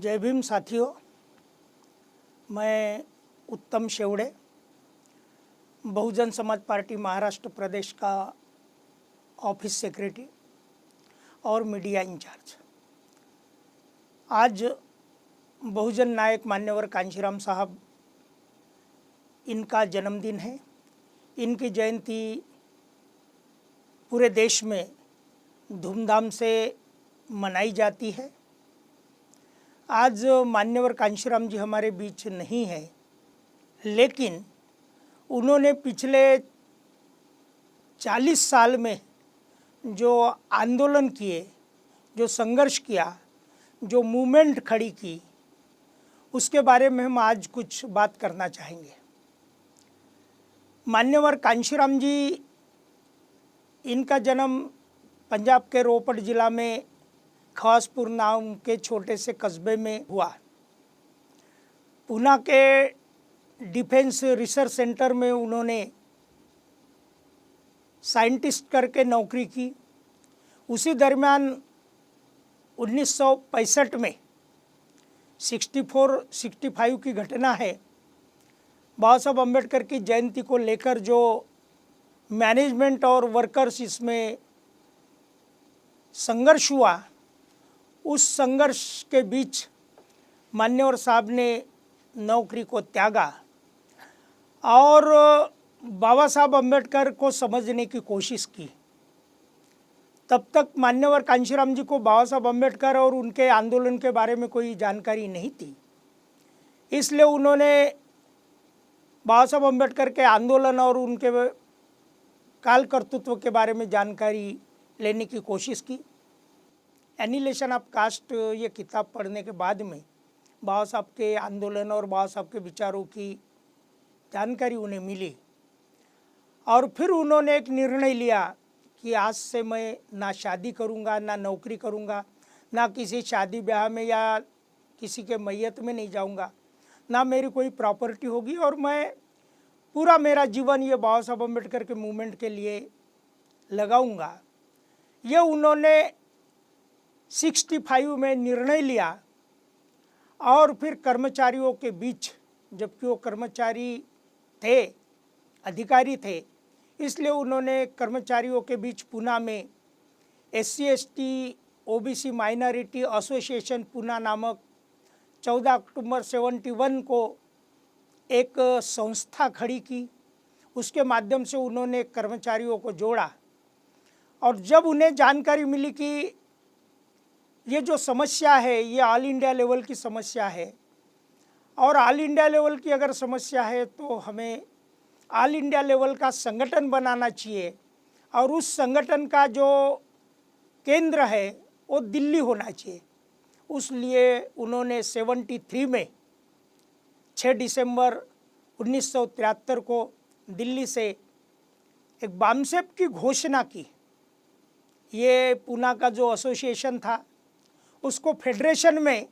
जय भीम साथियों, मैं उत्तम शेवड़े, बहुजन समाज पार्टी महाराष्ट्र प्रदेश का ऑफिस सेक्रेटरी और मीडिया इंचार्ज। आज बहुजन नायक मान्यवर कांशीराम साहब, इनका जन्मदिन है। इनकी जयंती पूरे देश में धूमधाम से मनाई जाती है। आज मान्यवर कांशीराम जी हमारे बीच नहीं है, लेकिन उन्होंने पिछले 40 साल में जो आंदोलन किए, जो संघर्ष किया, जो मूवमेंट खड़ी की, उसके बारे में हम आज कुछ बात करना चाहेंगे। मान्यवर कांशीराम जी, इनका जन्म पंजाब के रोपड़ ज़िला में खवासपुर नाम के छोटे से कस्बे में हुआ। पूना के डिफेंस रिसर्च सेंटर में उन्होंने साइंटिस्ट करके नौकरी की। उसी दरमियान 1965 में 65 की घटना है। बाबा साहब अम्बेडकर की जयंती को लेकर जो मैनेजमेंट और वर्कर्स इसमें संघर्ष हुआ, उस संघर्ष के बीच मान्यवर साहब ने नौकरी को त्यागा और बाबा साहब अम्बेडकर को समझने की कोशिश की। तब तक मान्यवर कांशीराम जी को बाबा साहब अम्बेडकर और उनके आंदोलन के बारे में कोई जानकारी नहीं थी। इसलिए उन्होंने बाबा साहब अम्बेडकर के आंदोलन और उनके काल कर्तृत्व के बारे में जानकारी लेने की कोशिश की। एनिहिलेशन ऑफ कास्ट ये किताब पढ़ने के बाद में बाबा साहब के आंदोलन और बाबा साहब के विचारों की जानकारी उन्हें मिली और फिर उन्होंने एक निर्णय लिया कि आज से मैं ना शादी करूंगा, ना नौकरी करूंगा, ना किसी शादी ब्याह में या किसी के मैयत में नहीं जाऊंगा, ना मेरी कोई प्रॉपर्टी होगी और मैं पूरा मेरा जीवन ये बाबा साहब अम्बेडकर के मूवमेंट के लिए लगाऊंगा। ये उन्होंने 65 में निर्णय लिया और फिर कर्मचारियों के बीच, जबकि वो कर्मचारी थे, अधिकारी थे, इसलिए उन्होंने कर्मचारियों के बीच पूना में SC ST OBC minority association Poona नामक 14 अक्टूबर 71 को एक संस्था खड़ी की। उसके माध्यम से उन्होंने कर्मचारियों को जोड़ा और जब उन्हें जानकारी मिली कि ये जो समस्या है ये ऑल इंडिया लेवल की समस्या है और ऑल इंडिया लेवल की अगर समस्या है तो हमें ऑल इंडिया लेवल का संगठन बनाना चाहिए और उस संगठन का जो केंद्र है वो दिल्ली होना चाहिए। उसलिए उन्होंने 73 में 6 दिसंबर 1973 को दिल्ली से एक बामसेप की घोषणा की। ये पूना का जो एसोसिएशन था उसको फेडरेशन में,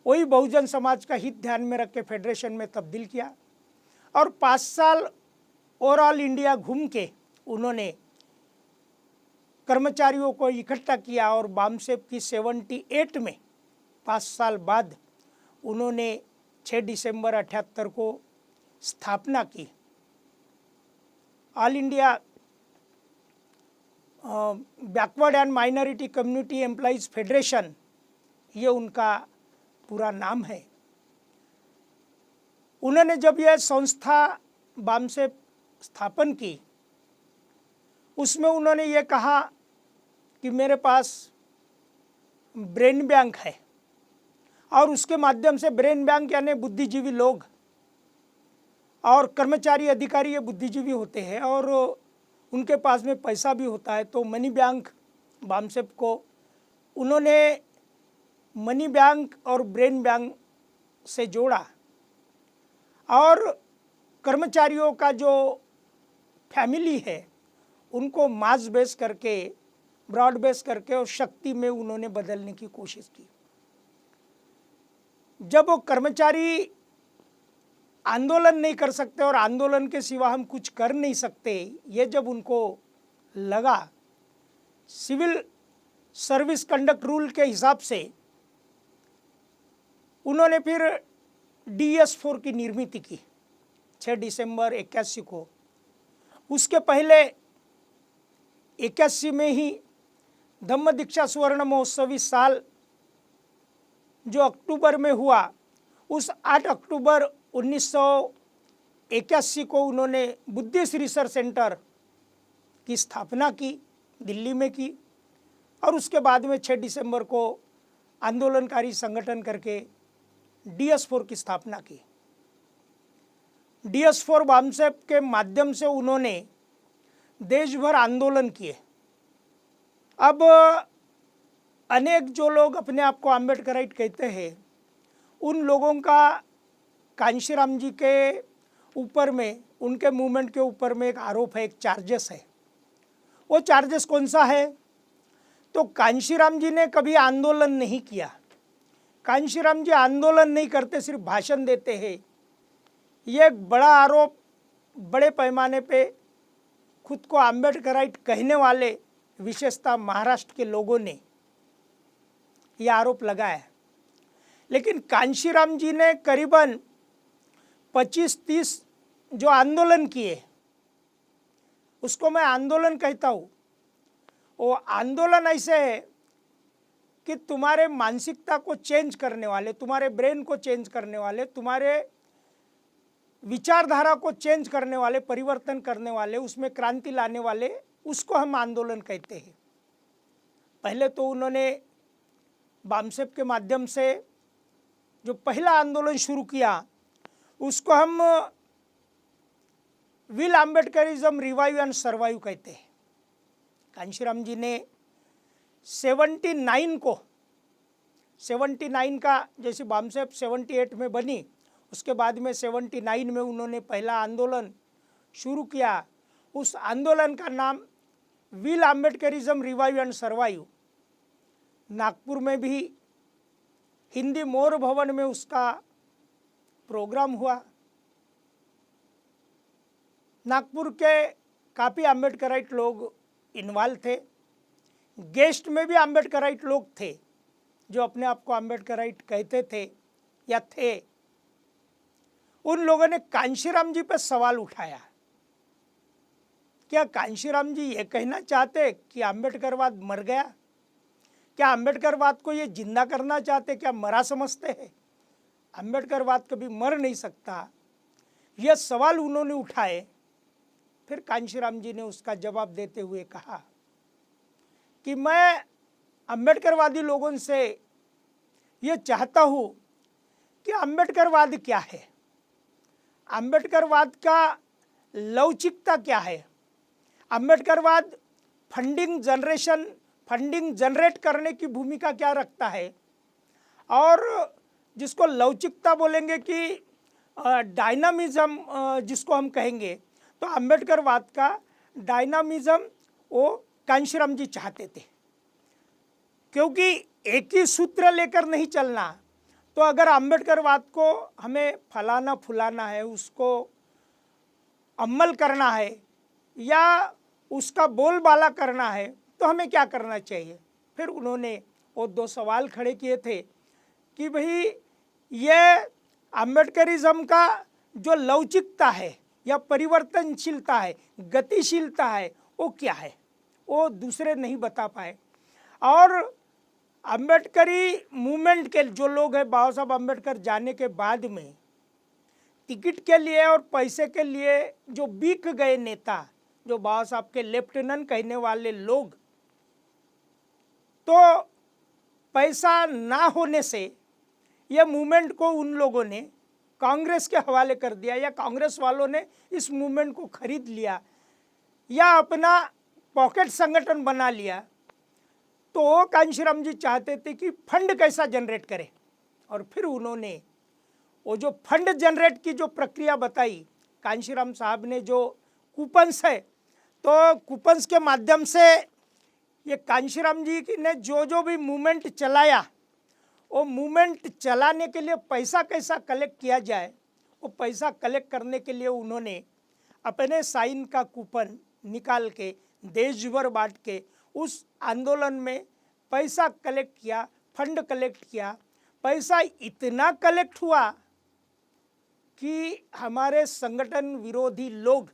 वही बहुजन समाज का हित ध्यान में रख के फेडरेशन में तब्दील किया और 5 साल ओवरऑल इंडिया घूम के उन्होंने कर्मचारियों को इकट्ठा किया और बामसेप की 78 में 5 साल बाद उन्होंने 6 दिसंबर 78 को स्थापना की। All India backward and minority community employees federation, ये उनका पूरा नाम है। उन्होंने जब यह संस्था बामसेप स्थापन की, उसमें उन्होंने ये कहा कि मेरे पास ब्रेन बैंक है और उसके माध्यम से, ब्रेन बैंक यानी बुद्धिजीवी लोग और कर्मचारी अधिकारी ये बुद्धिजीवी होते हैं और उनके पास में पैसा भी होता है, तो मनी बैंक बामसेप को उन्होंने मनी बैंक और ब्रेन बैंक से जोड़ा और कर्मचारियों का जो फैमिली है उनको मास बेस करके, ब्रॉड बेस करके और शक्ति में उन्होंने बदलने की कोशिश की। जब वो कर्मचारी आंदोलन नहीं कर सकते और आंदोलन के सिवा हम कुछ कर नहीं सकते, ये जब उनको लगा, सिविल सर्विस कंडक्ट रूल के हिसाब से उन्होंने फिर DS4 की निर्मित की 6 दिसंबर 81 को। उसके पहले 81 में ही धम्म दीक्षा स्वर्ण महोत्सव इस साल जो अक्टूबर में हुआ, उस 8 अक्टूबर 1981 को उन्होंने बुद्धिस्ट रिसर्च सेंटर की स्थापना की, दिल्ली में की। और उसके बाद में 6 दिसंबर को आंदोलनकारी संगठन करके DS4 की स्थापना की। DS4 बामसेप के माध्यम से उन्होंने देश भर आंदोलन किए। अब अनेक जो लोग अपने आप को आम्बेडकराइट कहते हैं, उन लोगों का कांशीराम जी के ऊपर में, उनके मूवमेंट के ऊपर में एक आरोप है, एक चार्जेस है। वो चार्जेस कौन सा है? तो कांशीराम जी ने कभी आंदोलन नहीं किया। कांशीराम जी आंदोलन नहीं करते, सिर्फ भाषण देते हैं। ये एक बड़ा आरोप बड़े पैमाने पे खुद को आम्बेडकराइट कहने वाले विशेषतः महाराष्ट्र के लोगों ने यह आरोप लगाया। लेकिन कांशीराम जी ने करीबन 25-30 जो आंदोलन किए, उसको मैं आंदोलन कहता हूँ। वो आंदोलन ऐसे है कि तुम्हारे मानसिकता को चेंज करने वाले, तुम्हारे ब्रेन को चेंज करने वाले, तुम्हारे विचारधारा को चेंज करने वाले, परिवर्तन करने वाले, उसमें क्रांति लाने वाले, उसको हम आंदोलन कहते हैं। पहले तो उन्होंने बामसेप के माध्यम से जो पहला आंदोलन शुरू किया, उसको हम will Ambedkarism revive and survive कहते हैं। कांशीराम जी ने 79 का, जैसे बामसेप 78 में बनी, उसके बाद में 79 में उन्होंने पहला आंदोलन शुरू किया। उस आंदोलन का नाम will Ambedkarism revive and survive. Nagpur में भी हिंदी मोर भवन में उसका प्रोग्राम हुआ। नागपुर के काफ़ी आम्बेडकराइट लोग इन्वॉल्व थे। गेस्ट में भी आम्बेडकराइट लोग थे जो अपने आप को आम्बेडकराइट कहते थे या थे। उन लोगों ने कांशीराम जी पर सवाल उठाया। क्या कांशीराम जी ये कहना चाहते कि आम्बेडकरवाद मर गया? क्या आम्बेडकरवाद को ये जिंदा करना चाहते? क्या मरा समझते हैं? आम्बेडकरवाद कभी मर नहीं सकता। यह सवाल उन्होंने उठाए। फिर कांशीराम जी ने उसका जवाब देते हुए कहा कि मैं आम्बेडकरवादी लोगों से ये चाहता हूँ कि आम्बेडकरवाद क्या है, आम्बेडकरवाद का लवचिकता क्या है, आम्बेडकरवाद फंडिंग जनरेट करने की भूमिका क्या रखता है, और जिसको लवचिकता बोलेंगे कि डायनामिज्म जिसको हम कहेंगे, तो आम्बेडकरवाद का डायनामिज्म वो कांशीराम जी चाहते थे। क्योंकि एक ही सूत्र लेकर नहीं चलना। तो अगर आम्बेडकरवाद को हमें फलाना फुलाना है, उसको अमल करना है या उसका बोलबाला करना है, तो हमें क्या करना चाहिए? फिर उन्होंने वो 2 सवाल खड़े किए थे कि भाई ये आम्बेडकरिज्म का जो लवचिकता है या परिवर्तनशीलता है, गतिशीलता है, वो क्या है? वो दूसरे नहीं बता पाए। और अम्बेडकरी मूवमेंट के जो लोग हैं, बाबा साहब अम्बेडकर जाने के बाद में टिकट के लिए और पैसे के लिए जो बिक गए नेता, जो बाबा साहब के लेफ्टिनेंट कहने वाले लोग, तो पैसा ना होने से यह मूवमेंट को उन लोगों ने कांग्रेस के हवाले कर दिया, या कांग्रेस वालों ने इस मूवमेंट को खरीद लिया या अपना पॉकेट संगठन बना लिया। तो कांशीराम जी चाहते थे कि फंड कैसा जनरेट करें, और फिर उन्होंने वो जो फंड जनरेट की जो प्रक्रिया बताई, कांशीराम साहब ने जो कूपन्स है, तो कूपन्स के माध्यम से ये कांशीराम जी ने जो भी मूवमेंट चलाया, वो मूवमेंट चलाने के लिए पैसा कैसा कलेक्ट किया जाए, वो पैसा कलेक्ट करने के लिए उन्होंने अपने साइन का कूपन निकाल के देश भर बांट के उस आंदोलन में पैसा कलेक्ट किया, फंड कलेक्ट किया। पैसा इतना कलेक्ट हुआ कि हमारे संगठन विरोधी लोग,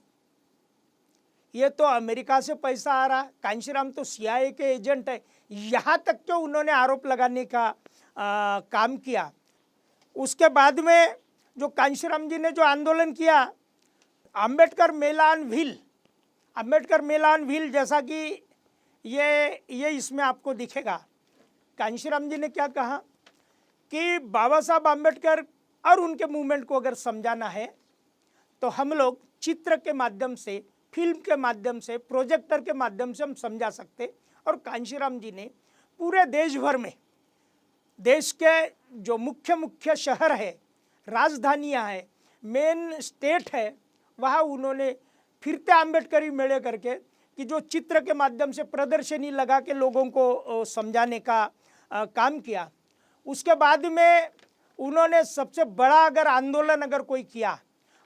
ये तो अमेरिका से पैसा आ रहा, कांशीराम तो सीआईए के एजेंट है, यहाँ तक के उन्होंने आरोप लगाने का काम किया। उसके बाद में जो कांशीराम जी ने जो आंदोलन किया, अंबेडकर मेलान व्हील जैसा कि ये इसमें आपको दिखेगा। कांशीराम जी ने क्या कहा कि बाबा साहब आम्बेडकर और उनके मूवमेंट को अगर समझाना है तो हम लोग चित्र के माध्यम से, फिल्म के माध्यम से, प्रोजेक्टर के माध्यम से हम समझा सकते। और कांशीराम जी ने पूरे देश भर में, देश के जो मुख्य शहर है, राजधानियां है, मेन स्टेट है, वहाँ उन्होंने फिरते आम्बेडकरी मेले करके कि जो चित्र के माध्यम से प्रदर्शनी लगा के लोगों को समझाने का काम किया। उसके बाद में उन्होंने सबसे बड़ा अगर आंदोलन अगर कोई किया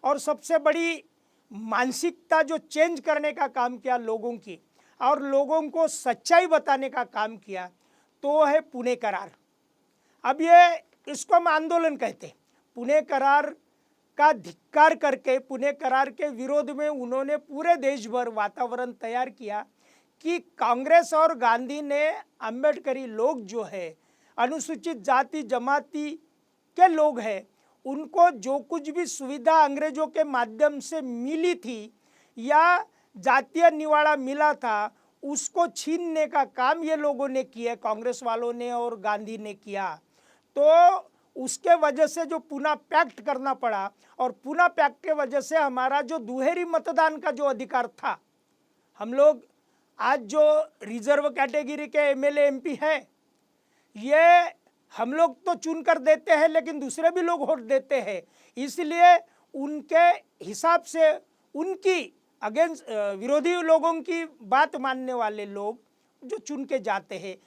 और सबसे बड़ी मानसिकता जो चेंज करने का काम किया लोगों की, और लोगों को सच्चाई बताने का काम किया, तो है पुणे करार। अब ये इसको हम आंदोलन कहते हैं। पुणे करार का धिक्कार करके, पुणे करार के विरोध में उन्होंने पूरे देश भर वातावरण तैयार किया कि कांग्रेस और गांधी ने अम्बेडकरी लोग जो है, अनुसूचित जाति जमाती के लोग हैं, उनको जो कुछ भी सुविधा अंग्रेजों के माध्यम से मिली थी या जातीय निवाड़ा मिला था, उसको छीनने का काम ये लोगों ने किया, कांग्रेस वालों ने और गांधी ने किया। तो उसके वजह से जो पूना पैक्ट करना पड़ा, और पूना पैक्ट के वजह से हमारा जो दुहेरी मतदान का जो अधिकार था, हम लोग आज जो रिजर्व कैटेगरी के एमएलए एमपी है, ये हम लोग तो चुन कर देते हैं लेकिन दूसरे भी लोग वोट देते हैं। इसलिए उनके हिसाब से उनकी अगेंस्ट विरोधी लोगों की बात मानने वाले लोग जो चुन के जाते हैं,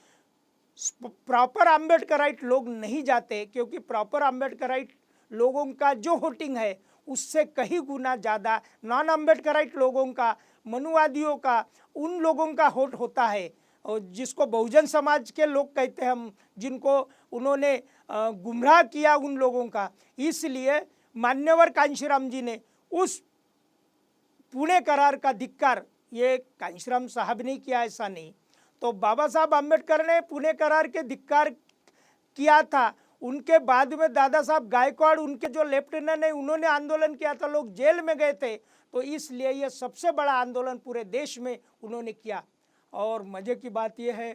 प्रॉपर आम्बेडकराइट लोग नहीं जाते, क्योंकि प्रॉपर आम्बेडकराइट लोगों का जो वोटिंग है उससे कहीं गुना ज़्यादा नॉन आम्बेडकराइट लोगों का, मनुवादियों का, उन लोगों का वोट होता है, और जिसको बहुजन समाज के लोग कहते हैं हम, जिनको उन्होंने गुमराह किया उन लोगों का। इसलिए मान्यवर कांशीराम जी ने उस पुणे करार का धिक्कार, ये कांशीराम साहब ने किया ऐसा नहीं, तो बाबा साहब आम्बेडकर ने पुणे करार के धिक्कार किया था। उनके बाद में दादा साहब गायकवाड़, उनके जो लेफ्टिनेंट है, उन्होंने आंदोलन किया था, लोग जेल में गए थे। तो इसलिए ये सबसे बड़ा आंदोलन पूरे देश में उन्होंने किया। और मज़े की बात यह है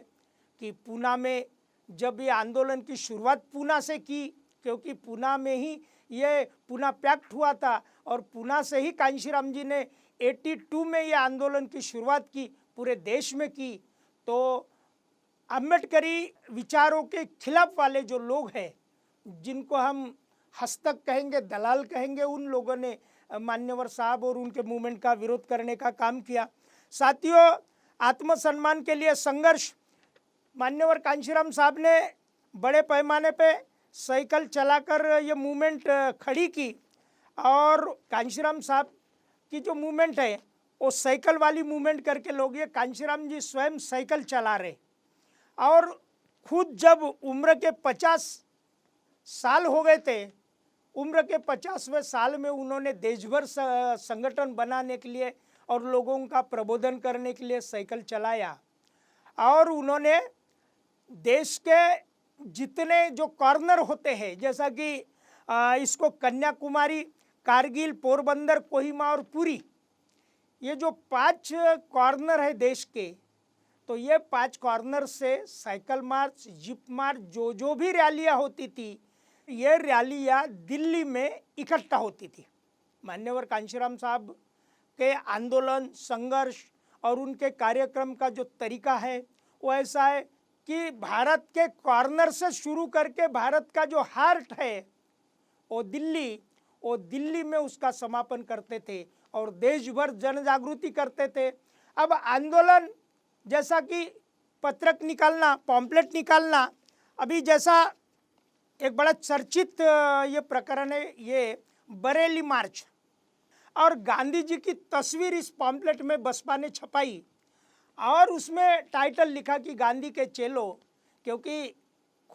कि पूना में जब ये आंदोलन की शुरुआत पूना से की, क्योंकि पूना में ही ये पूना पैक्ट हुआ था, और पूना से ही कांशीराम जी ने 82 में ये आंदोलन की शुरुआत की, पूरे देश में की। तो अम्बेडकरी विचारों के खिलाफ वाले जो लोग हैं, जिनको हम हस्तक कहेंगे, दलाल कहेंगे, उन लोगों ने मान्यवर साहब और उनके मूवमेंट का विरोध करने का काम किया। साथियों, आत्मसम्मान के लिए संघर्ष, मान्यवर कांशीराम साहब ने बड़े पैमाने पे साइकिल चलाकर ये मूवमेंट खड़ी की, और कांशीराम साहब की जो मूवमेंट है वो साइकिल वाली मूवमेंट करके लोग, ये कांशीराम जी स्वयं साइकिल चला रहे, और खुद जब उम्र के 50 साल हो गए थे, उम्र के 50वें साल में उन्होंने देशभर संगठन बनाने के लिए और लोगों का प्रबोधन करने के लिए साइकिल चलाया। और उन्होंने देश के जितने जो कॉर्नर होते हैं, जैसा कि इसको कन्याकुमारी, कारगिल, पोरबंदर, कोहिमा और पुरी, ये जो 5 कॉर्नर है देश के, तो ये 5 कॉर्नर से साइकिल मार्च, जिप मार्च, जो भी रैलियां होती थी, ये रैलियां दिल्ली में इकट्ठा होती थी। मान्यवर कांशीराम साहब के आंदोलन, संघर्ष और उनके कार्यक्रम का जो तरीका है वो ऐसा है कि भारत के कॉर्नर से शुरू करके भारत का जो हार्ट है वो दिल्ली में उसका समापन करते थे और देश भर जन जागृति करते थे। अब आंदोलन जैसा कि पत्रक निकालना, पॉम्पलेट निकालना, अभी जैसा एक बड़ा चर्चित ये प्रकरण है, ये बरेली मार्च, और गांधी जी की तस्वीर इस पॉम्पलेट में बसपा ने छपाई और उसमें टाइटल लिखा कि गांधी के चेलो, क्योंकि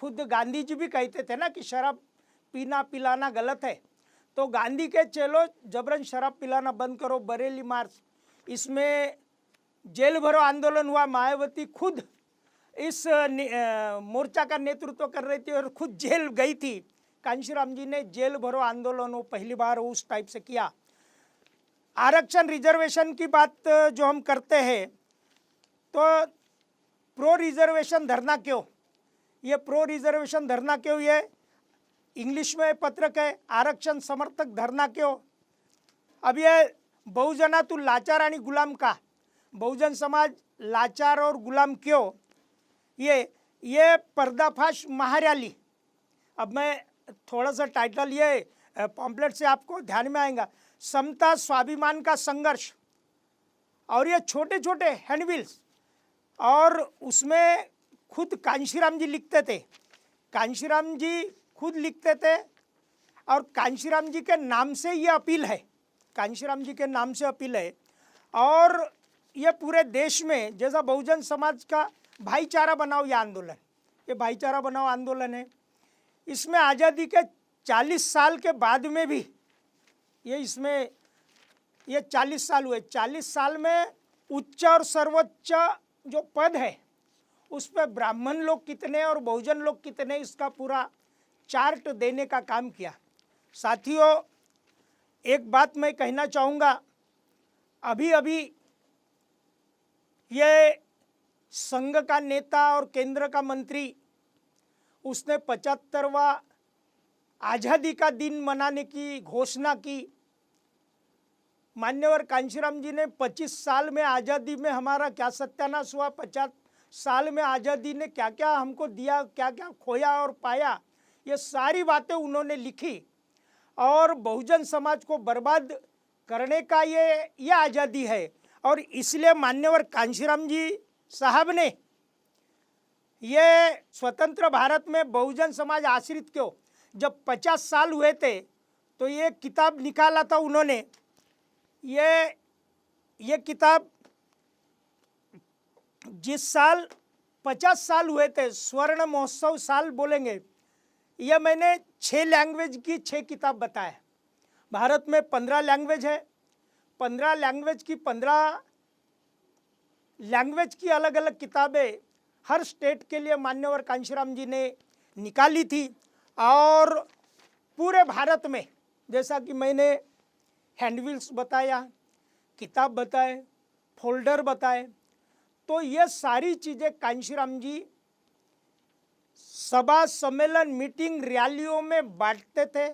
खुद गांधी जी भी कहते थे ना कि शराब पीना पिलाना गलत है, तो गांधी के चलो जबरन शराब पिलाना बंद करो, बरेली मार्च, इसमें जेल भरो आंदोलन हुआ। मायावती खुद इस मोर्चा का नेतृत्व कर रही थी और खुद जेल गई थी। कांशीराम जी ने जेल भरो आंदोलन वो पहली बार उस टाइप से किया। आरक्षण रिजर्वेशन की बात जो हम करते हैं, तो प्रो रिजर्वेशन धरना क्यों, ये प्रो रिजर्वेशन धरना क्यों, ये इंग्लिश में पत्रक है, आरक्षण समर्थक धरना क्यों। अब ये बहुजनातुल लाचार आणि गुलाम का, बहुजन समाज लाचार और गुलाम क्यों, ये पर्दाफाश महारैली। अब मैं थोड़ा सा टाइटल ये पॉम्पलेट से आपको ध्यान में आएगा, समता स्वाभिमान का संघर्ष, और ये छोटे छोटे हैंडबिल्स, और उसमें खुद कांशीराम जी लिखते थे, कांशीराम जी खुद लिखते थे, और कांशीराम जी के नाम से ये अपील है, कांशीराम जी के नाम से अपील है। और ये पूरे देश में जैसा बहुजन समाज का भाईचारा बनाओ ये आंदोलन, ये भाईचारा बनाओ आंदोलन है। इसमें आज़ादी के 40 साल के बाद में भी ये 40 साल हुए, 40 साल में उच्च और सर्वोच्च जो पद है उस पर ब्राह्मण लोग कितने और बहुजन लोग कितने, इसका पूरा चार्ट देने का काम किया। साथियों, एक बात मैं कहना चाहूँगा, अभी अभी ये संघ का नेता और केंद्र का मंत्री, उसने 75वां आज़ादी का दिन मनाने की घोषणा की। मान्यवर कांशीराम जी ने 25 साल में आज़ादी में हमारा क्या सत्यानाश हुआ, 50 साल में आज़ादी ने क्या क्या हमको दिया, क्या क्या खोया और पाया, ये सारी बातें उन्होंने लिखी। और बहुजन समाज को बर्बाद करने का ये आज़ादी है। और इसलिए मान्यवर कांशीराम जी साहब ने ये स्वतंत्र भारत में बहुजन समाज आश्रित क्यों, जब 50 साल हुए थे तो ये किताब निकाला था उन्होंने। ये किताब जिस साल 50 साल हुए थे, स्वर्ण महोत्सव साल बोलेंगे, ये मैंने 6 लैंग्वेज की 6 किताब बताया। भारत में 15 लैंग्वेज है, 15 लैंग्वेज की अलग अलग किताबें हर स्टेट के लिए मान्यवर कांशीराम जी ने निकाली थी। और पूरे भारत में, जैसा कि मैंने हैंडबिल्स बताया, किताब बताए, फोल्डर बताए, तो ये सारी चीज़ें कांशीराम जी सभा सम्मेलन मीटिंग रैलियों में बांटते थे।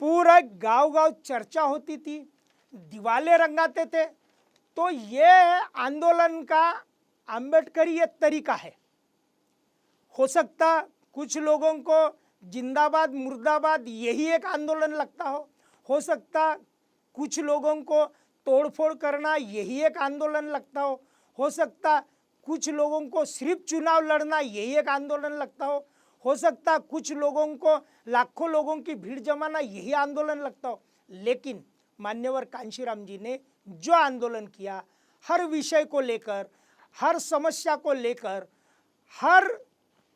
पूरा गांव-गांव चर्चा होती थी, दिवाले रंगाते थे। तो ये आंदोलन का आम्बेडकरी तरीका है। हो सकता कुछ लोगों को जिंदाबाद मुर्दाबाद यही एक आंदोलन लगता हो सकता कुछ लोगों को तोड़फोड़ करना यही एक आंदोलन लगता हो सकता कुछ लोगों को सिर्फ चुनाव लड़ना यही एक आंदोलन लगता हो सकता कुछ लोगों को लाखों लोगों की भीड़ जमाना यही आंदोलन लगता हो। लेकिन मान्यवर कांशीराम जी ने जो आंदोलन किया, हर विषय को लेकर, हर समस्या को लेकर, हर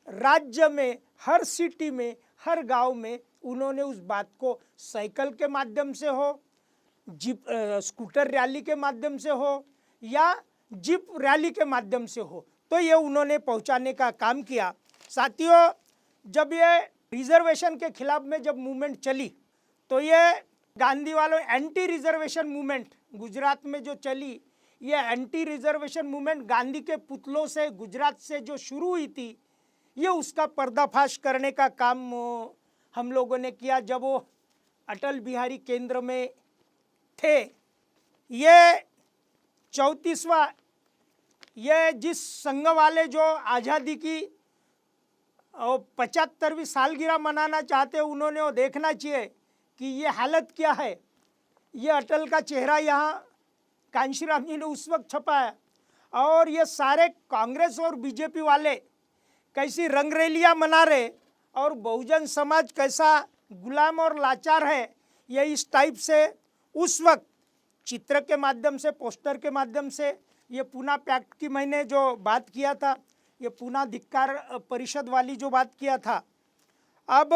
राज्य में, हर सिटी में, हर गांव में उन्होंने उस बात को साइकिल के माध्यम से हो, जीप स्कूटर रैली के माध्यम से हो या जीप रैली के माध्यम से हो, तो ये उन्होंने पहुंचाने का काम किया। साथियों, जब ये रिजर्वेशन के खिलाफ में जब मूवमेंट चली, तो ये गांधी वालों एंटी रिजर्वेशन मूवमेंट गुजरात में जो चली, ये एंटी रिजर्वेशन मूवमेंट गांधी के पुतलों से गुजरात से जो शुरू हुई थी, ये उसका पर्दाफाश करने का काम हम लोगों ने किया जब वो अटल बिहारी केंद्र में थे। ये 34वां, ये जिस संघ वाले जो आज़ादी की 75वीं सालगिरह मनाना चाहते हैं, उन्होंने वो देखना चाहिए कि ये हालत क्या है। ये अटल का चेहरा यहाँ कांशीराम जी ने उस वक्त छपाया, और ये सारे कांग्रेस और बीजेपी वाले कैसी रंगरैलियाँ मना रहे और बहुजन समाज कैसा गुलाम और लाचार है, ये इस टाइप से उस वक्त चित्र के माध्यम से, पोस्टर के माध्यम से, ये पूना पैक्ट की मैंने जो बात किया था, ये पूना धिक्कार परिषद वाली जो बात किया था। अब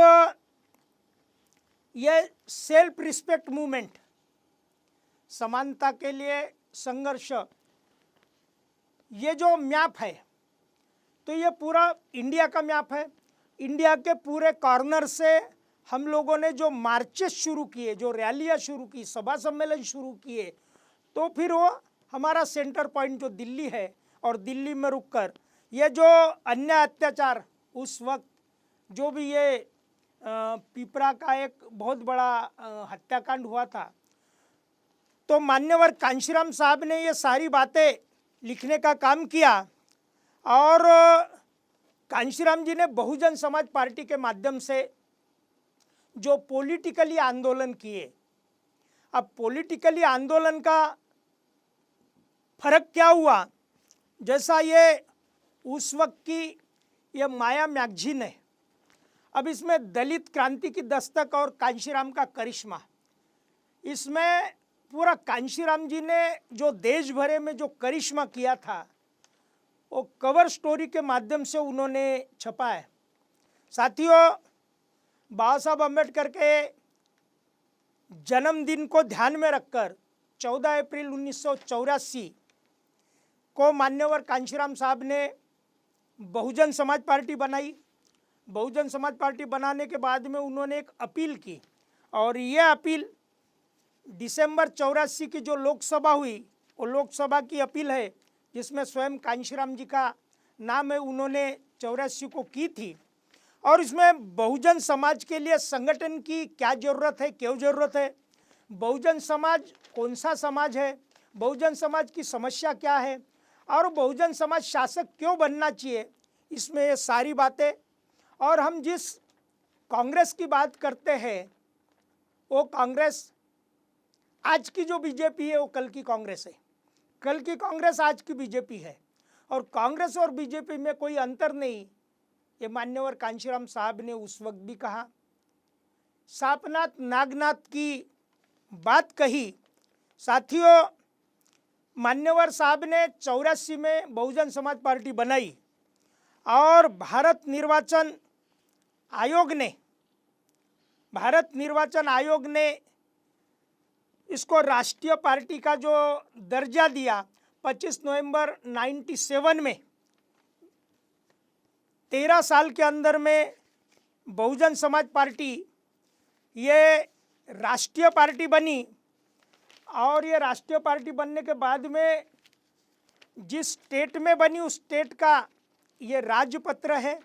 ये सेल्फ रिस्पेक्ट मूवमेंट, समानता के लिए संघर्ष, ये जो मैप है तो ये पूरा इंडिया का मैप है। इंडिया के पूरे कॉर्नर से हम लोगों ने जो मार्चेस शुरू किए, जो रैलियां शुरू की, सभा सम्मेलन शुरू किए, तो फिर वो हमारा सेंटर पॉइंट जो दिल्ली है, और दिल्ली में रुककर ये जो अन्याय अत्याचार, उस वक्त जो भी ये पिपरा का एक बहुत बड़ा हत्याकांड हुआ था, तो मान्यवर कांशीराम साहब ने ये सारी बातें लिखने का काम किया। और कांशीराम जी ने बहुजन समाज पार्टी के माध्यम से जो पॉलिटिकली आंदोलन किए, अब पॉलिटिकली आंदोलन का फर्क क्या हुआ, जैसा ये उस वक्त की ये माया मैगजीन है, अब इसमें दलित क्रांति की दस्तक और कांशीराम का करिश्मा, इसमें पूरा कांशीराम जी ने जो देश भरे में जो करिश्मा किया था वो कवर स्टोरी के माध्यम से उन्होंने छपा है। साथियों, बाबा साहब अम्बेडकर के जन्मदिन को ध्यान में रखकर 14 अप्रैल 1984 को मान्यवर कांशीराम साहब ने बहुजन समाज पार्टी बनाई। बहुजन समाज पार्टी बनाने के बाद में उन्होंने एक अपील की, और ये अपील दिसंबर 84 की जो लोकसभा हुई, वो लोकसभा की अपील है जिसमें स्वयं कांशीराम जी का नाम है, उन्होंने 84 को की थी। और इसमें बहुजन समाज के लिए संगठन की क्या ज़रूरत है, क्यों ज़रूरत है, बहुजन समाज कौन सा समाज है, बहुजन समाज की समस्या क्या है, और बहुजन समाज शासक क्यों बनना चाहिए, इसमें ये सारी बातें। और हम जिस कांग्रेस की बात करते हैं, वो कांग्रेस आज की जो बीजेपी है वो कल की कांग्रेस है, कल की कांग्रेस आज की बीजेपी है, और कांग्रेस और बीजेपी में कोई अंतर नहीं, ये मान्यवर कांशीराम साहब ने उस वक्त भी कहा। सापनाथ नागनाथ की बात कही। साथियों, मान्यवर साहब ने 84 में बहुजन समाज पार्टी बनाई, और भारत निर्वाचन आयोग ने इसको राष्ट्रीय पार्टी का जो दर्जा दिया 25 नवंबर 97 में। 13 साल के अंदर में बहुजन समाज पार्टी ये राष्ट्रीय पार्टी बनी, और ये राष्ट्रीय पार्टी बनने के बाद में जिस स्टेट में बनी उस स्टेट का ये राजपत्र है।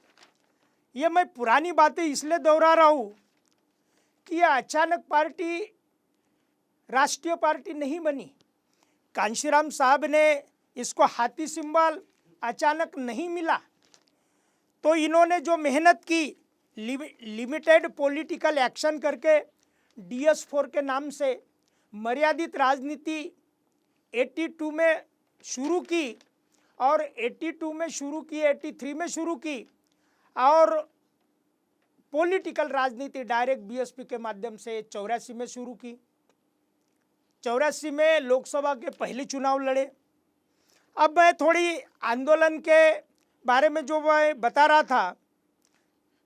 ये मैं पुरानी बातें इसलिए दोहरा रहा हूँ कि यह अचानक पार्टी राष्ट्रीय पार्टी नहीं बनी। कांशीराम साहब ने इसको हाथी सिंबल अचानक नहीं मिला, तो इन्होंने जो मेहनत की, लिमिटेड पॉलिटिकल एक्शन करके DS4 के नाम से मर्यादित राजनीति 82 में शुरू की, और 82 में शुरू की, 83 में शुरू की, और पॉलिटिकल राजनीति डायरेक्ट BSP के माध्यम से 84 में शुरू की। 84 में लोकसभा के पहले चुनाव लड़े। अब मैं थोड़ी आंदोलन के बारे में जो मैं बता रहा था,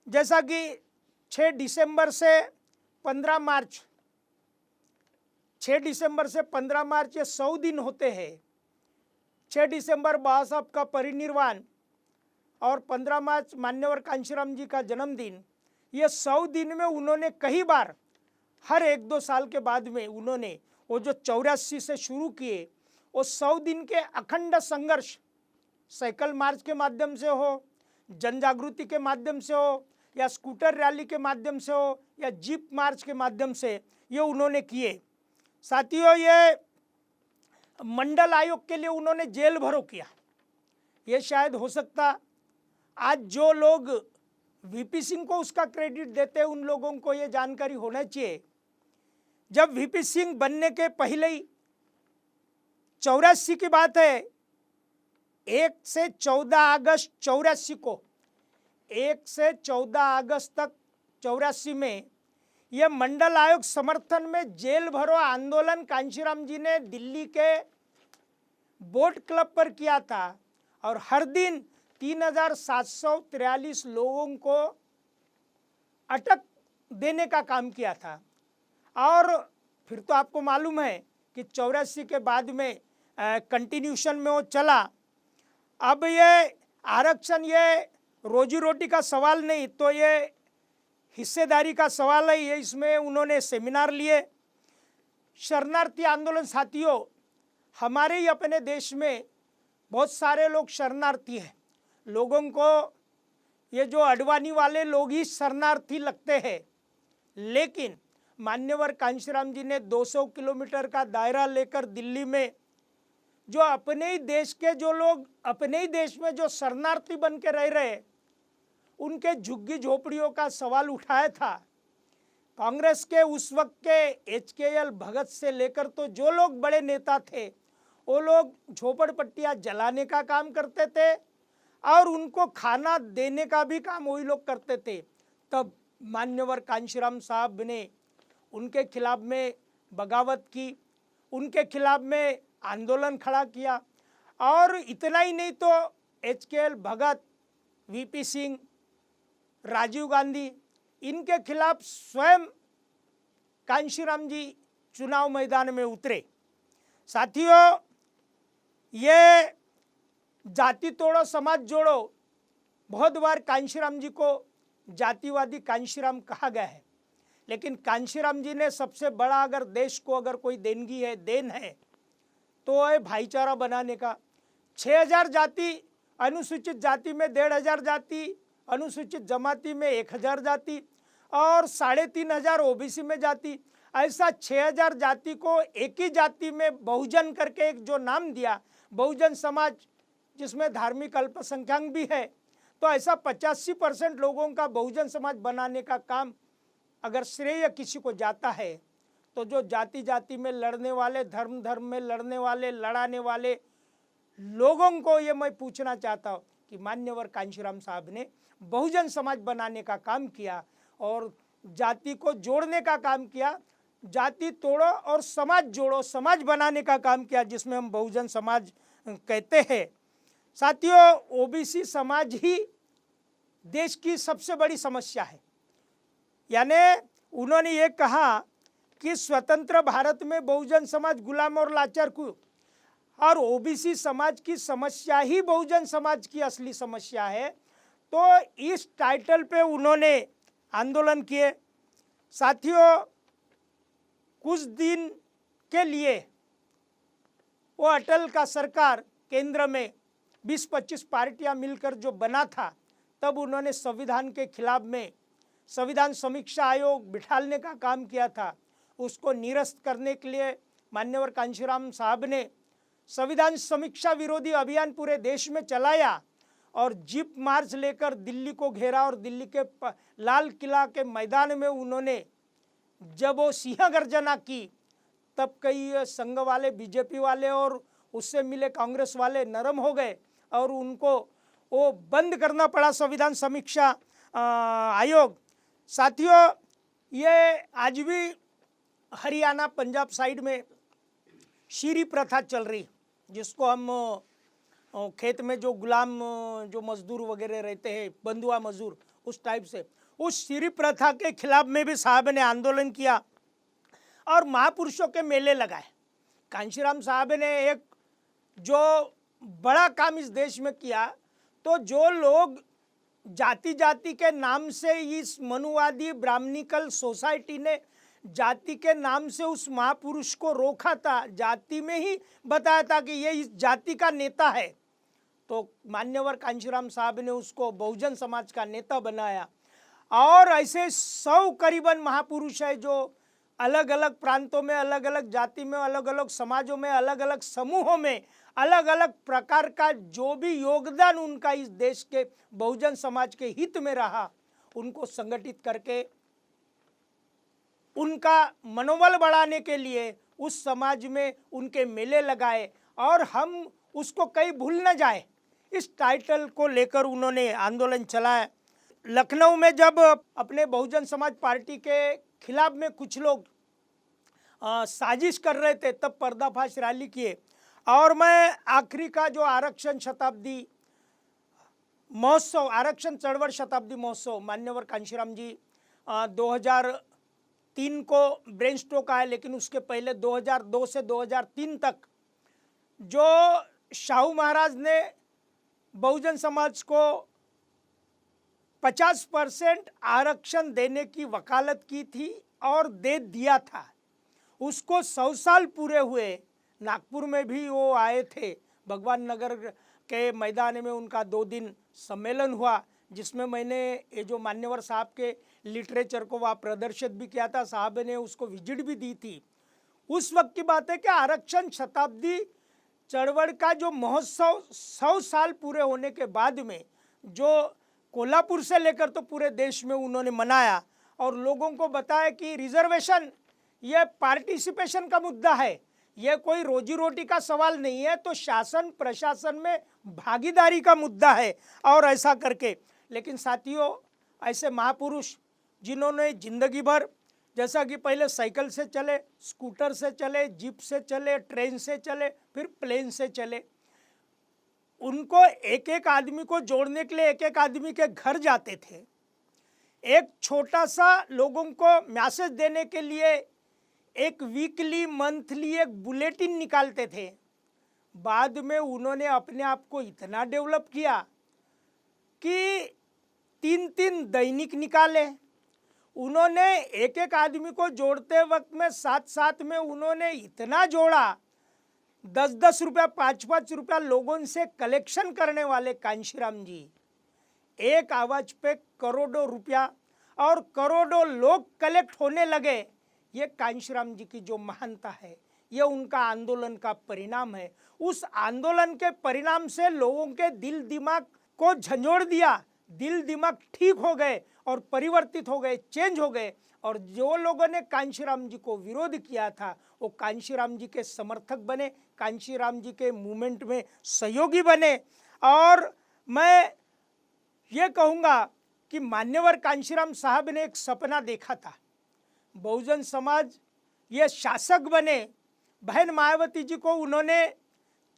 जैसा कि 6 दिसंबर से 15 मार्च, 6 दिसंबर से 15 मार्च ये 100 दिन होते हैं। 6 दिसंबर बाबा साहब का परिनिर्वाण और 15 मार्च मान्यवर कांशीराम जी का जन्मदिन, ये 100 दिन में उन्होंने कई बार हर 1-2 साल के बाद में उन्होंने वो जो 84 से शुरू किए वो 100 दिन के अखंड संघर्ष, साइकिल मार्च के माध्यम से हो, जन जागृति के माध्यम से हो, या स्कूटर रैली के माध्यम से हो, या जीप मार्च के माध्यम से, ये उन्होंने किए। साथियों, ये मंडल आयोग के लिए उन्होंने जेल भरो किया। ये शायद हो सकता आज जो लोग VP सिंह को उसका क्रेडिट देते हैं, उन लोगों को ये जानकारी होना चाहिए। जब VP सिंह बनने के पहले ही 84 की बात है, 1 से 14 अगस्त 84 को, 1 से 14 अगस्त तक 84 में यह मंडल आयोग समर्थन में जेल भरो आंदोलन कांशीराम जी ने दिल्ली के बोट क्लब पर किया था, और हर दिन 3,743 लोगों को अटक देने का काम किया था। और फिर तो आपको मालूम है कि 84 के बाद में कंटिन्यूशन में वो चला। अब ये आरक्षण ये रोजी रोटी का सवाल नहीं, तो ये हिस्सेदारी का सवाल है। ये इसमें उन्होंने सेमिनार लिए। शरणार्थी आंदोलन साथियों, हमारे ही अपने देश में बहुत सारे लोग शरणार्थी हैं। लोगों को ये जो अडवाणी वाले लोग ही शरणार्थी लगते हैं, लेकिन मान्यवर कांशीराम जी ने 200 किलोमीटर का दायरा लेकर दिल्ली में जो अपने ही देश के जो लोग अपने ही देश में जो शरणार्थी बन के रह रहे, उनके झुग्गी झोपड़ियों का सवाल उठाया था। कांग्रेस के उस वक्त के HKL भगत से लेकर तो जो लोग बड़े नेता थे, वो लोग झोपड़पट्टियाँ जलाने का काम करते थे और उनको खाना देने का भी काम वही लोग करते थे। तब मान्यवर कांशीराम साहब ने उनके खिलाफ में बगावत की, उनके खिलाफ में आंदोलन खड़ा किया। और इतना ही नहीं तो HKL भगत, VP सिंह, राजीव गांधी, इनके खिलाफ स्वयं कांशीराम जी चुनाव मैदान में उतरे। साथियों, ये जाति तोड़ो समाज जोड़ो, बहुत बार कांशीराम जी को जातिवादी कांशीराम कहा गया है, लेकिन कांशीराम जी ने सबसे बड़ा अगर देश को अगर कोई देनगी है, देन है, तो है भाईचारा बनाने का। 6,000 जाति, अनुसूचित जाति में 1,500 जाति, अनुसूचित जमाती में 1,000 जाति और 3,500 OBC में जाति। ऐसा 6,000 जाति को एक ही जाति में बहुजन करके एक जो नाम दिया, बहुजन समाज, जिसमें धार्मिक अल्पसंख्यक भी है, तो ऐसा 85% लोगों का बहुजन समाज बनाने का काम अगर श्रेय किसी को जाता है, तो जो जाति जाति में लड़ने वाले, धर्म धर्म में लड़ने वाले, लड़ाने वाले लोगों को ये मैं पूछना चाहता हूँ कि मान्यवर कांशीराम साहब ने बहुजन समाज बनाने का काम किया और जाति को जोड़ने का काम किया। जाति तोड़ो और समाज जोड़ो, समाज बनाने का काम किया, जिसमें हम बहुजन समाज कहते हैं। साथियों, OBC समाज ही देश की सबसे बड़ी समस्या है। यानी उन्होंने ये कहा कि स्वतंत्र भारत में बहुजन समाज गुलाम और लाचार क्यों, और OBC समाज की समस्या ही बहुजन समाज की असली समस्या है। तो इस टाइटल पे उन्होंने आंदोलन किए। साथियों, कुछ दिन के लिए वो अटल का सरकार केंद्र में 20-25 पार्टियां मिलकर जो बना था, तब उन्होंने संविधान के खिलाफ में संविधान समीक्षा आयोग बिठाने का काम किया था। उसको निरस्त करने के लिए मान्यवर कांशीराम साहब ने संविधान समीक्षा विरोधी अभियान पूरे देश में चलाया और जीप मार्च लेकर दिल्ली को घेरा और दिल्ली के लाल किला के मैदान में उन्होंने जब वो सिंह गर्जना की, तब कई संघ वाले, बीजेपी वाले और उससे मिले कांग्रेस वाले नरम हो गए और उनको वो बंद करना पड़ा संविधान समीक्षा आयोग। साथियों, ये आज भी हरियाणा, पंजाब साइड में शीरी प्रथा चल रही, जिसको हम खेत में जो गुलाम जो मजदूर वगैरह रहते हैं, बंधुआ मजदूर, उस टाइप से उस शीरी प्रथा के खिलाफ में भी साहब ने आंदोलन किया और महापुरुषों के मेले लगाए। कांशीराम साहब ने एक जो बड़ा काम इस देश में किया, तो जो लोग जाति जाति के नाम से इस मनुवादी ब्राह्मणिकल सोसाइटी ने जाति के नाम से उस महापुरुष को रोका था, जाति में ही बताया था कि ये इस जाति का नेता है, तो मान्यवर कांशीराम साहब ने उसको बहुजन समाज का नेता बनाया। और ऐसे 100 करीबन महापुरुष है जो अलग अलग प्रांतों में, अलग अलग जाति में, अलग अलग समाजों में, अलग अलग समूहों में, अलग अलग प्रकार का जो भी योगदान उनका इस देश के बहुजन समाज के हित में रहा, उनको संगठित करके उनका मनोबल बढ़ाने के लिए उस समाज में उनके मेले लगाए और हम उसको कहीं भूल न जाए, इस टाइटल को लेकर उन्होंने आंदोलन चलाया। लखनऊ में जब अपने बहुजन समाज पार्टी के खिलाफ में कुछ लोग साजिश कर रहे थे, तब पर्दाफाश रैली किए। और मैं आखिरी का जो आरक्षण शताब्दी महोत्सव, आरक्षण चळवळ शताब्दी महोत्सव मान्यवर कांशीराम जी 2003 को ब्रेन स्ट्रोक आया, लेकिन उसके पहले 2002 से 2003 तक जो शाहू महाराज ने बहुजन समाज को 50% आरक्षण देने की वकालत की थी और दे दिया था, उसको 100 साल पूरे हुए। नागपुर में भी वो आए थे, भगवान नगर के मैदान में उनका 2 दिन सम्मेलन हुआ, जिसमें मैंने ये जो मान्यवर साहब के लिटरेचर को वहाँ प्रदर्शित भी किया था, साहब ने उसको विजिट भी दी थी। उस वक्त की बात है कि आरक्षण शताब्दी चळवळ का जो महोत्सव 100 साल पूरे होने के बाद में जो कोल्हापुर से लेकर तो पूरे देश में उन्होंने मनाया और लोगों को बताया कि रिजर्वेशन ये पार्टिसिपेशन का मुद्दा है, ये कोई रोजी रोटी का सवाल नहीं है, तो शासन प्रशासन में भागीदारी का मुद्दा है और ऐसा करके। लेकिन साथियों, ऐसे महापुरुष जिन्होंने जिंदगी भर, जैसा कि पहले साइकिल से चले, स्कूटर से चले, जीप से चले, ट्रेन से चले, फिर प्लेन से चले, उनको एक एक आदमी को जोड़ने के लिए एक एक आदमी के घर जाते थे, एक छोटा सा लोगों को मैसेज देने के लिए एक वीकली मंथली एक बुलेटिन निकालते थे। बाद में उन्होंने अपने आप को इतना डेवलप किया कि 3-3 दैनिक निकाले। उन्होंने एक एक आदमी को जोड़ते वक्त में साथ साथ में उन्होंने इतना जोड़ा, 10-10 रुपया 5-5 रुपया लोगों से कलेक्शन करने वाले कांशीराम जी एक आवाज पे करोड़ों रुपया और करोड़ों लोग कलेक्ट होने लगे। ये कांशीराम जी की जो महानता है, ये उनका आंदोलन का परिणाम है। उस आंदोलन के परिणाम से लोगों के दिल दिमाग को झंझोड़ दिया, दिल दिमाग ठीक हो गए और परिवर्तित हो गए, चेंज हो गए। और जो लोगों ने कांशीराम जी को विरोध किया था वो कांशीराम जी के समर्थक बने, कांशीराम जी के मूवमेंट में सहयोगी बने। और मैं ये कहूँगा कि मान्यवर कांशीराम साहब ने एक सपना देखा था, बहुजन समाज ये शासक बने। बहन मायावती जी को उन्होंने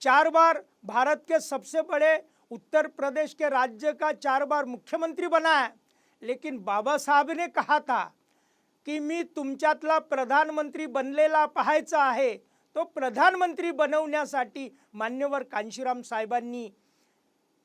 4 बार भारत के सबसे बड़े उत्तर प्रदेश के राज्य का 4 बार मुख्यमंत्री बनाया, लेकिन बाबा साहब ने कहा था की मी तुमच्यातला प्रधानमंत्री बनलेला पाहायचा आहे। तो प्रधानमंत्री बनवण्यासाठी मान्यवर कांशीराम साहेबांनी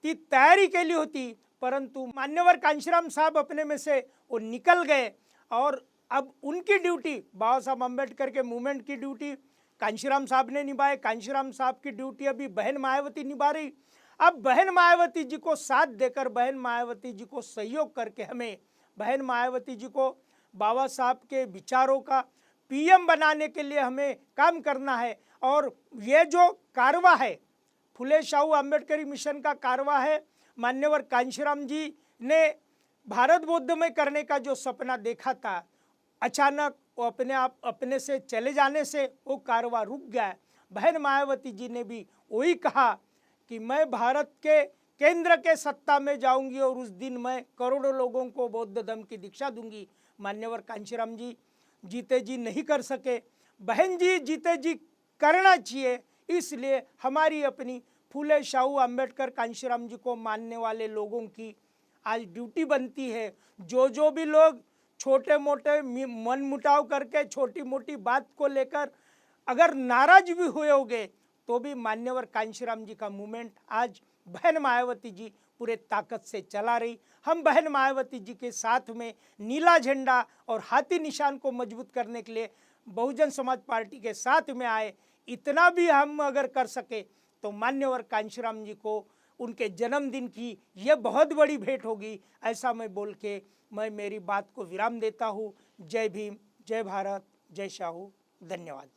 ती तयारी केली होती, परंतु मान्यवर कांशीराम साहब अपने में से वो निकल गए और अब उनकी ड्यूटी, बाबा साहब अम्बेडकर के मूवमेंट की ड्यूटी कांशीराम साहब ने निभाए। कांशीराम साहब की ड्यूटी अभी बहन मायावती निभा रही। अब बहन मायावती जी को साथ देकर, बहन मायावती जी को सहयोग करके हमें बहन मायावती जी को बाबा साहब के विचारों का पीएम बनाने के लिए हमें काम करना है। और ये जो कारवा है, फुले शाहू अम्बेडकरी मिशन का कारवा है, मान्यवर कांशीराम जी ने भारत बौद्ध में करने का जो सपना देखा था, अचानक वो अपने आप अपने से चले जाने से वो कारवा रुक गया। बहन मायावती जी ने भी वही कहा कि मैं भारत के केंद्र के सत्ता में जाऊंगी और उस दिन मैं करोड़ों लोगों को बौद्ध धर्म की दीक्षा दूंगी। मान्यवर कांशीराम जी जीते जी नहीं कर सके, बहन जी जीते जी करना चाहिए। इसलिए हमारी अपनी फुले शाहू अम्बेडकर कांशीराम जी को मानने वाले लोगों की आज ड्यूटी बनती है। जो भी लोग छोटे मोटे मन मुटाव करके छोटी मोटी बात को लेकर अगर नाराज भी हुए होंगे, तो भी मान्यवर कांशीराम जी का मूवमेंट आज बहन मायावती जी पूरे ताकत से चला रही। हम बहन मायावती जी के साथ में नीला झंडा और हाथी निशान को मजबूत करने के लिए बहुजन समाज पार्टी के साथ में आए। इतना भी हम अगर कर सके तो मान्यवर कांशीराम जी को उनके जन्मदिन की यह बहुत बड़ी भेंट होगी, ऐसा मैं बोल के मैं मेरी बात को विराम देता हूँ। जय भीम, जय भारत, जय शाहू, धन्यवाद।